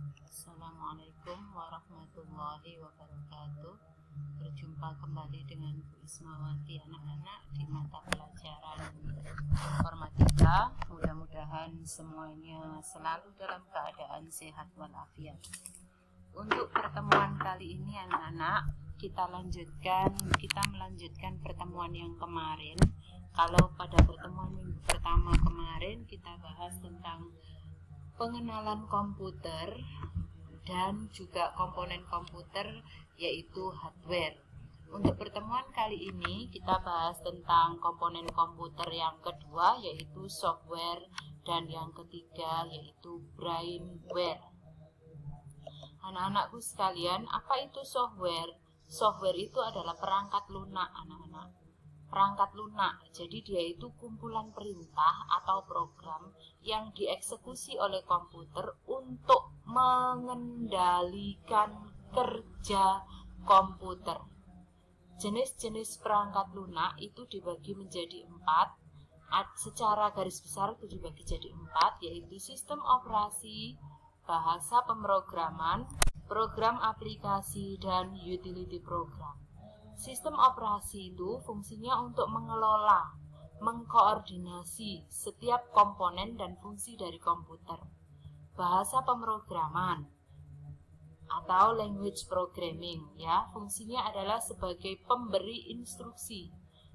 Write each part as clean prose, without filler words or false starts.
Assalamualaikum warahmatullahi wabarakatuh. Berjumpa kembali dengan Bu Ismawati anak-anak di mata pelajaran informatika. Mudah-mudahan semuanya selalu dalam keadaan sehat walafiat. Untuk pertemuan kali ini anak-anak, kita melanjutkan pertemuan yang kemarin. Kalau pada pertemuan minggu pertama kemarin kita bahas tentang pengenalan komputer dan juga komponen komputer, yaitu hardware. Untuk pertemuan kali ini kita bahas tentang komponen komputer yang kedua, yaitu software, dan yang ketiga yaitu brainware. Anak-anakku sekalian, apa itu software? Software itu adalah perangkat lunak, anak-anak. Perangkat lunak, jadi dia itu kumpulan perintah atau program yang dieksekusi oleh komputer untuk mengendalikan kerja komputer. Jenis-jenis perangkat lunak itu dibagi menjadi 4. Secara garis besar itu dibagi jadi 4, yaitu sistem operasi, bahasa pemrograman, program aplikasi, dan utility program. Sistem operasi itu fungsinya untuk mengelola, mengkoordinasi setiap komponen dan fungsi dari komputer. Bahasa pemrograman atau language programming, ya, fungsinya adalah sebagai pemberi instruksi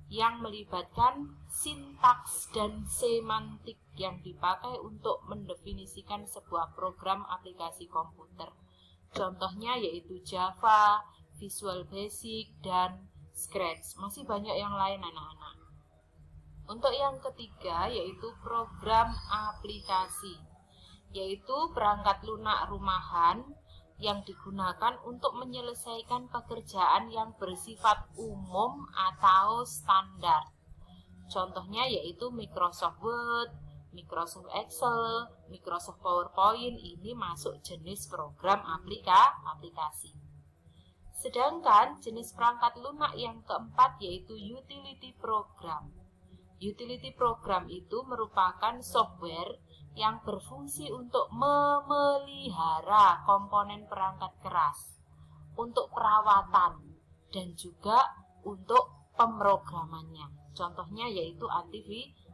yang melibatkan sintaks dan semantik yang dipakai untuk mendefinisikan sebuah program aplikasi komputer. Contohnya yaitu Java, Visual Basic, dan Scratch. Masih banyak yang lain anak-anak. Untuk yang ketiga yaitu program aplikasi, yaitu perangkat lunak rumahan yang digunakan untuk menyelesaikan pekerjaan yang bersifat umum atau standar. Contohnya yaitu Microsoft Word, Microsoft Excel, Microsoft PowerPoint. Ini masuk jenis program aplikasi. Sedangkan jenis perangkat lunak yang keempat yaitu utility program. Utility program itu merupakan software yang berfungsi untuk memelihara komponen perangkat keras, untuk perawatan, dan juga untuk pemrogramannya. Contohnya yaitu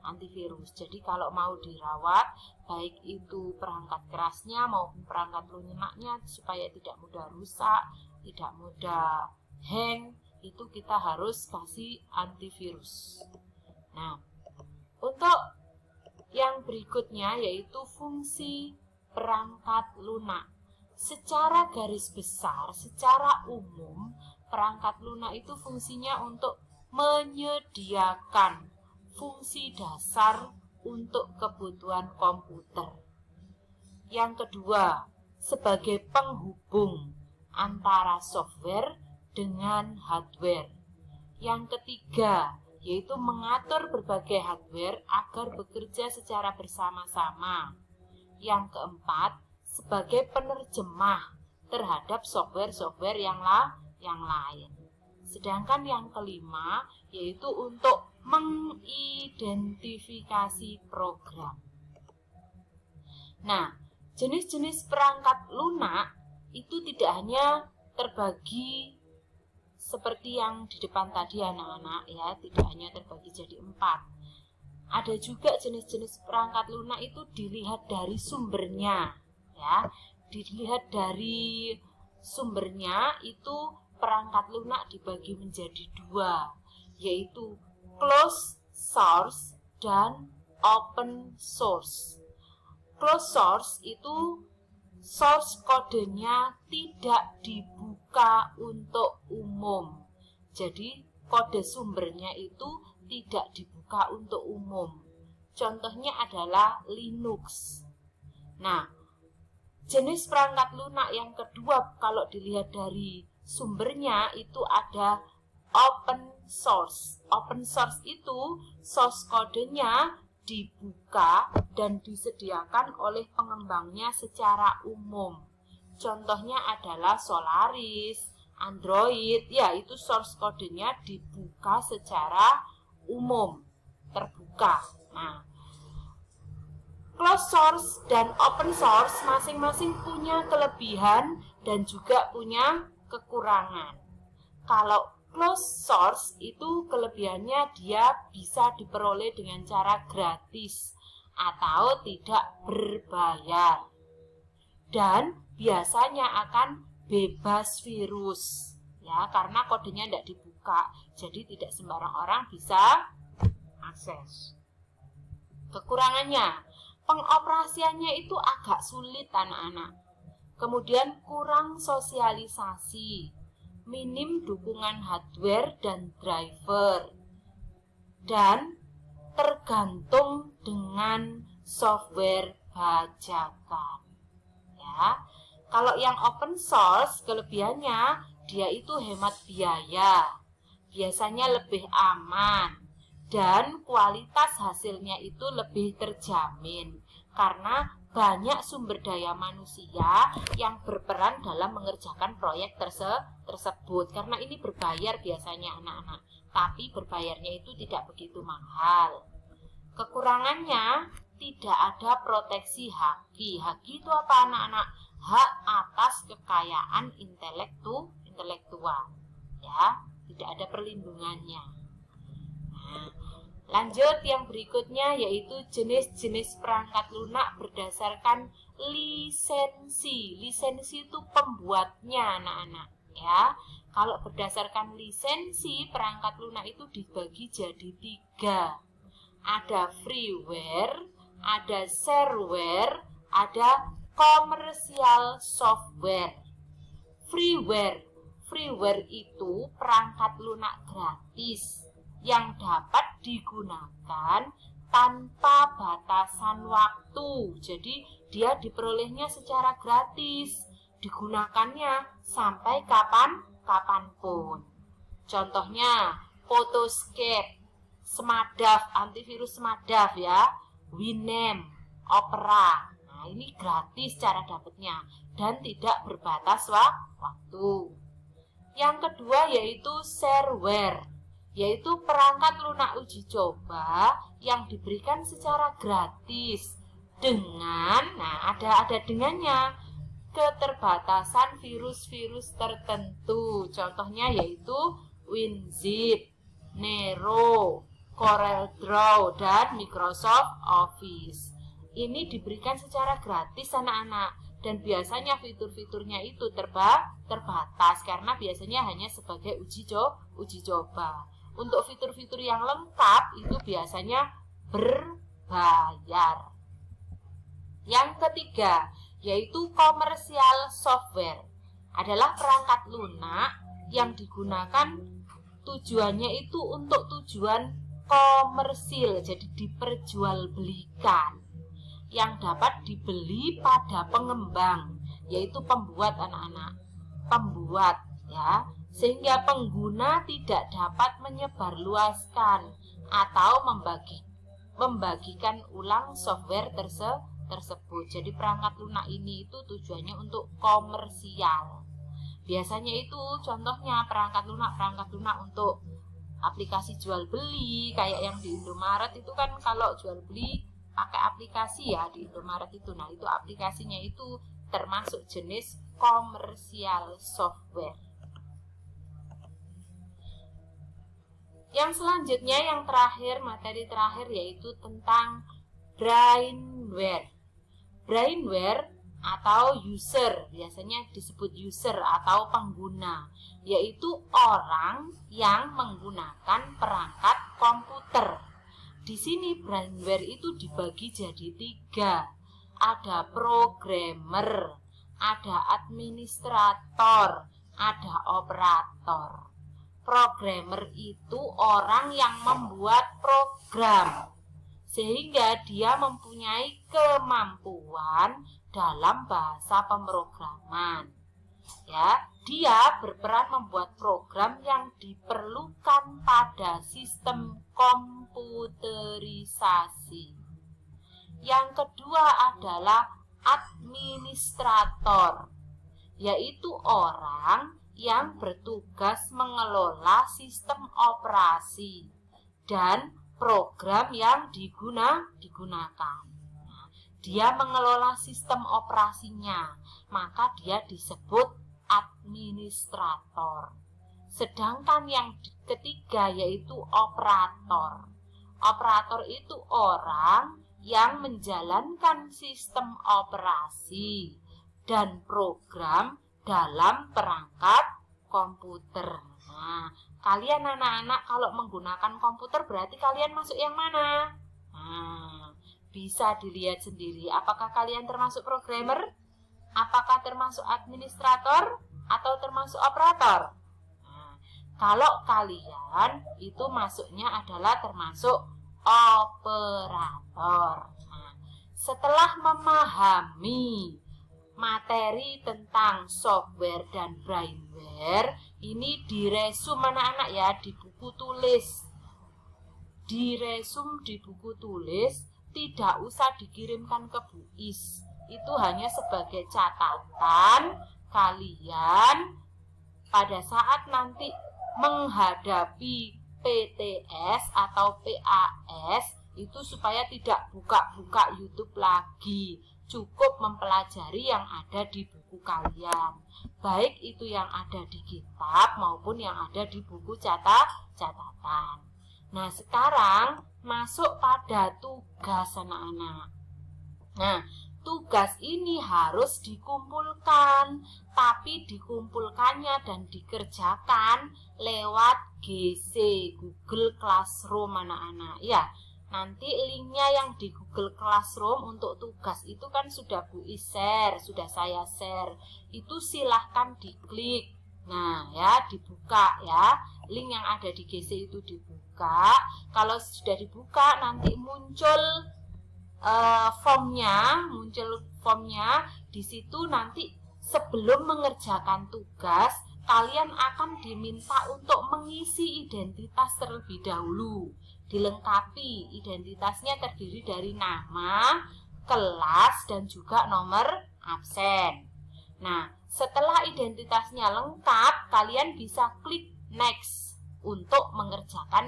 antivirus. Jadi kalau mau dirawat, baik itu perangkat kerasnya maupun perangkat lunaknya supaya tidak mudah rusak, tidak mudah hang, itu kita harus kasih antivirus. Nah, untuk yang berikutnya yaitu fungsi perangkat lunak. Secara garis besar, secara umum, perangkat lunak itu fungsinya untuk menyediakan fungsi dasar untuk kebutuhan komputer. Yang kedua, sebagai penghubung antara software dengan hardware. Yang ketiga, yaitu mengatur berbagai hardware agar bekerja secara bersama-sama. Yang keempat, sebagai penerjemah terhadap software-software yang lain. Sedangkan yang kelima, yaitu untuk mengidentifikasi program. Nah, jenis-jenis perangkat lunak itu tidak hanya terbagi seperti yang di depan tadi anak-anak, ya, tidak hanya terbagi jadi 4. Ada juga jenis-jenis perangkat lunak itu dilihat dari sumbernya, ya. Dilihat dari sumbernya itu perangkat lunak dibagi menjadi 2, yaitu closed source dan open source. Closed source itu source kodenya tidak dibuka untuk umum. Jadi kode sumbernya itu tidak dibuka untuk umum. Contohnya adalah Linux. Nah, jenis perangkat lunak yang kedua kalau dilihat dari sumbernya itu ada open source. Open source itu source kodenya dibuka dan disediakan oleh pengembangnya secara umum. Contohnya adalah Solaris, Android, ya, itu source kodenya dibuka secara umum, terbuka. Nah, Closed source dan open source masing-masing punya kelebihan dan juga punya kekurangan. Kalau closed source itu kelebihannya dia bisa diperoleh dengan cara gratis atau tidak berbayar. Dan biasanya akan bebas virus. Ya, karena kodenya tidak dibuka, jadi tidak sembarang orang bisa akses. Kekurangannya, pengoperasiannya itu agak sulit anak-anak. Kemudian kurang sosialisasi, minim dukungan hardware dan driver, dan tergantung dengan software bajakan. Ya, kalau yang open source kelebihannya dia itu hemat biaya, biasanya lebih aman, dan kualitas hasilnya itu lebih terjamin karena banyak sumber daya manusia yang berperan dalam mengerjakan proyek tersebut. Karena ini berbayar biasanya anak-anak, tapi berbayarnya itu tidak begitu mahal. Kekurangannya tidak ada proteksi haki. Haki itu apa anak-anak? Hak atas kekayaan intelektual. Ya, tidak ada perlindungannya. Nah, lanjut yang berikutnya yaitu jenis-jenis perangkat lunak berdasarkan lisensi. Lisensi itu pembuatnya anak-anak, ya. Kalau berdasarkan lisensi, perangkat lunak itu dibagi jadi 3. Ada freeware, ada shareware, ada commercial software. Freeware itu perangkat lunak gratis yang dapat digunakan tanpa batasan waktu. Jadi dia diperolehnya secara gratis, digunakannya sampai kapanpun. Contohnya Photoscape, Smadaf, antivirus Smadaf ya, Winamp, Opera. Nah, ini gratis cara dapatnya dan tidak berbatas waktu. Yang kedua yaitu shareware, yaitu perangkat lunak uji coba yang diberikan secara gratis dengan, nah ada dengannya, keterbatasan virus-virus tertentu. Contohnya yaitu WinZip, Nero, CorelDRAW, dan Microsoft Office. Ini diberikan secara gratis anak-anak, dan biasanya fitur-fiturnya itu terbatas karena biasanya hanya sebagai uji coba. Untuk fitur-fitur yang lengkap itu biasanya berbayar. Yang ketiga yaitu komersial software, adalah perangkat lunak yang digunakan tujuannya itu untuk tujuan komersil, jadi diperjualbelikan, yang dapat dibeli pada pengembang, yaitu pembuat anak-anak, pembuat ya, sehingga pengguna tidak dapat menyebarluaskan atau membagikan ulang software tersebut. Jadi perangkat lunak ini itu tujuannya untuk komersial. Biasanya itu contohnya perangkat lunak untuk aplikasi jual beli, kayak yang di Indomaret itu kan kalau jual beli pakai aplikasi ya di Indomaret itu. Nah, itu aplikasinya itu termasuk jenis komersial software. Yang selanjutnya yang terakhir, materi terakhir yaitu tentang brainware. Brainware atau user, biasanya disebut user atau pengguna, yaitu orang yang menggunakan perangkat komputer. Di sini brainware itu dibagi jadi 3. Ada programmer, ada administrator, ada operator. Programmer itu orang yang membuat program, sehingga dia mempunyai kemampuan dalam bahasa pemrograman. Ya, dia berperan membuat program yang diperlukan pada sistem komputerisasi. Yang kedua adalah administrator, yaitu orang yang bertugas mengelola sistem operasi dan program yang digunakan. Nah, dia mengelola sistem operasinya, maka dia disebut administrator. Sedangkan yang ketiga yaitu operator. Operator itu orang yang menjalankan sistem operasi dan program dalam perangkat komputer. Nah, kalian anak-anak kalau menggunakan komputer berarti kalian masuk yang mana? Nah, bisa dilihat sendiri, apakah kalian termasuk programmer, apakah termasuk administrator, atau termasuk operator. Nah, kalau kalian itu masuknya adalah termasuk operator. Nah, setelah memahami materi tentang software dan brainware, ini diresum anak-anak ya di buku tulis. Diresum di buku tulis, tidak usah dikirimkan ke Bu Is. Itu hanya sebagai catatan kalian pada saat nanti menghadapi PTS atau PAS itu supaya tidak buka-buka YouTube lagi. Cukup mempelajari yang ada di buku kalian. Baik itu yang ada di kitab maupun yang ada di buku catatan. Nah, sekarang masuk pada tugas anak-anak. Nah, tugas ini harus dikumpulkan, tapi dikumpulkannya dan dikerjakan lewat GC, Google Classroom anak-anak. Ya, nanti linknya yang di Google Classroom untuk tugas itu kan sudah Bu Is share, sudah saya share. Itu silahkan diklik. Nah, ya, dibuka ya. Link yang ada di GC itu dibuka. Kalau sudah dibuka nanti muncul formnya. Di situ nanti sebelum mengerjakan tugas, kalian akan diminta untuk mengisi identitas terlebih dahulu. Dilengkapi, identitasnya terdiri dari nama, kelas, dan juga nomor absen. Nah, setelah identitasnya lengkap, kalian bisa klik next untuk mengerjakan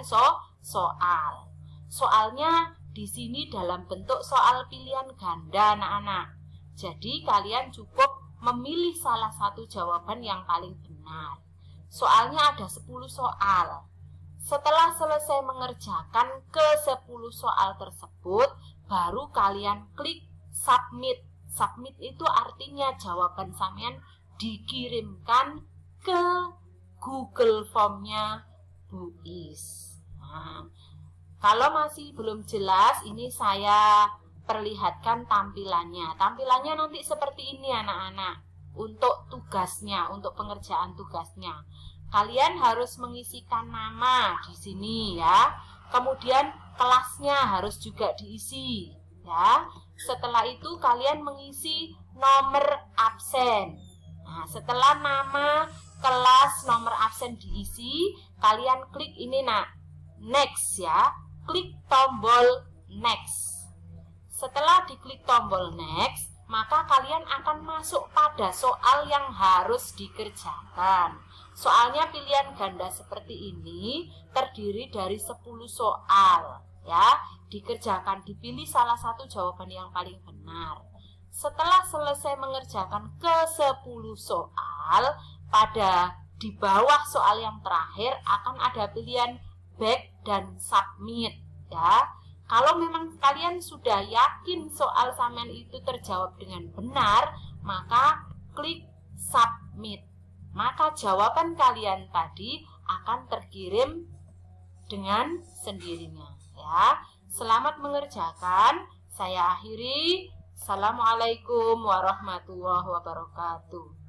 soal. Soalnya di sini dalam bentuk soal pilihan ganda anak-anak. Jadi kalian cukup memilih salah satu jawaban yang paling benar. Soalnya ada 10 soal. Setelah selesai mengerjakan ke-10 soal tersebut, baru kalian klik submit. Submit itu artinya jawaban sampean dikirimkan ke Google Formnya Bu Is. Nah, kalau masih belum jelas, ini saya perlihatkan tampilannya. Tampilannya nanti seperti ini anak-anak. Untuk tugasnya, untuk pengerjaan tugasnya. Kalian harus mengisikan nama di sini ya. Kemudian kelasnya harus juga diisi ya. Setelah itu kalian mengisi nomor absen. Nah, setelah nama, kelas, nomor absen diisi, kalian klik ini next ya. Klik tombol next. Setelah diklik tombol next, maka kalian akan masuk pada soal yang harus dikerjakan. Soalnya pilihan ganda seperti ini terdiri dari 10 soal ya. Dikerjakan, dipilih salah satu jawaban yang paling benar. Setelah selesai mengerjakan ke-10 soal, pada di bawah soal yang terakhir akan ada pilihan back dan submit ya. Kalau memang kalian sudah yakin soal sampean itu terjawab dengan benar, maka klik submit. Maka jawaban kalian tadi akan terkirim dengan sendirinya ya. Selamat mengerjakan. Saya akhiri. Assalamualaikum warahmatullahi wabarakatuh.